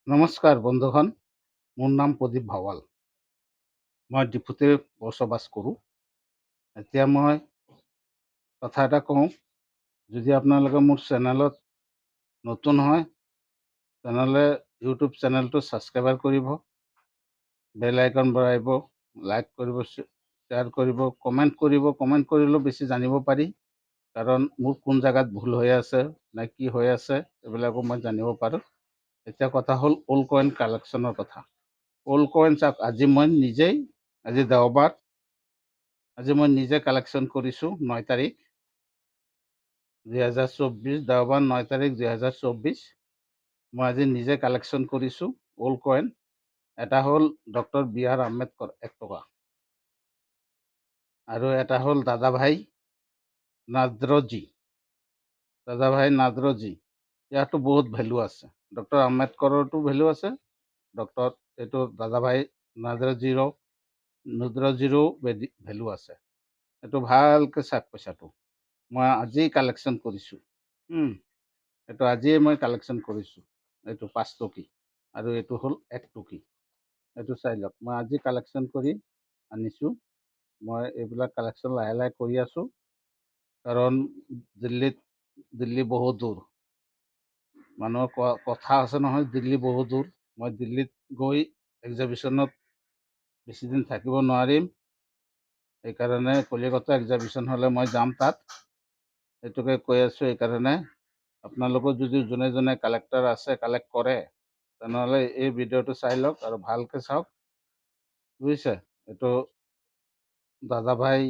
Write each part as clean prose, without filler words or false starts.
নমস্কাৰ বন্ধুখন, মোৰ নাম প্ৰদীপ ভাৱাল। মই ডিফুতে বসবাস কৰোঁ। এতিয়া মই কথা এটা কওঁ, যদি আপোনালোকে মোৰ চেনেলত নতুন হয়, তেনেহ'লে ইউটিউব চেনেলটো ছাবস্ক্ৰাইবাৰ কৰিব, বেল আইকন বঢ়াইব, লাইক কৰিব, শ্বেয়াৰ কৰিব, কমেণ্ট কৰিব। কমেণ্ট কৰিলেও বেছি জানিব পাৰি, কাৰণ মোৰ কোন জেগাত ভুল হৈ আছে নে কি হৈ আছে এইবিলাকো মই জানিব পাৰোঁ। এতিয়া কথা হ'ল অল্ড কইন কালেকশ্যনৰ কথা। অল্ড কইন চাওক, আজি দেওবাৰ, আজি মই নিজে কালেকশ্যন কৰিছোঁ 9 তাৰিখ 2024, দেওবাৰ 9 তাৰিখ 2024। মই আজি নিজে কালেকশ্যন কৰিছোঁ অল্ড কইন। এটা হ'ল ডক্টৰ বি.আৰ. আম্বেদকৰ 1 টকা, আৰু এটা হ'ল দাদাভাই নাদ্ৰজী। ইয়াতো বহুত ভেলু আছে। ডক্টৰ আম্বেদকৰতো ভেলু আছে, এইটো দাদাভাই নাদ্ৰজীৰো ভেলু আছে। এইটো ভালকৈ চাওক পইচাটো। মই আজি কালেকশ্যন কৰিছোঁ, এইটো আজিয়ে মই কালেকশ্যন কৰিছোঁ। এইটো 5 টকী আৰু এইটো হ'ল 1 টকী। এইটো চাই লওক, মই আজি কালেকশ্যন কৰি আনিছোঁ। মই এইবিলাক কালেকশ্যন লাহে লাহে কৰি আছোঁ, কাৰণ দিল্লী বহুত দূৰ। মানুহৰ কথা আছে নহয়, দিল্লী বহুত দূৰ। মই দিল্লীত গৈ এক্সিবিশ্যনত বেছি দিন থাকিব নোৱাৰিম। সেইকাৰণে কলিকতা এক্সিবিশ্যন হ'লে মই যাম তাত। সেইটোকে কৈ আছোঁ। সেইকাৰণে আপোনালোকৰ যদি যোনে যোনে কালেক্টৰ আছে, কালেক্ট কৰে, তেনেহ'লে এই ভিডিঅ'টো চাই লওক আৰু ভালকৈ চাওক, বুজিছে। এইটো দাদাভাই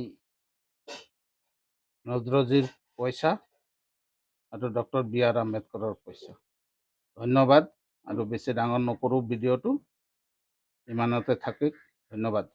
নজৰজীৰ পইচা আৰু ডক্টৰ বি.আৰ. আম্বেদকৰৰ পইচা। ধন্যবাদ, আৰু বেছি ডাঙৰ নকৰোঁ ভিডিঅ'টো, ইমানতে থাকক। ধন্যবাদ।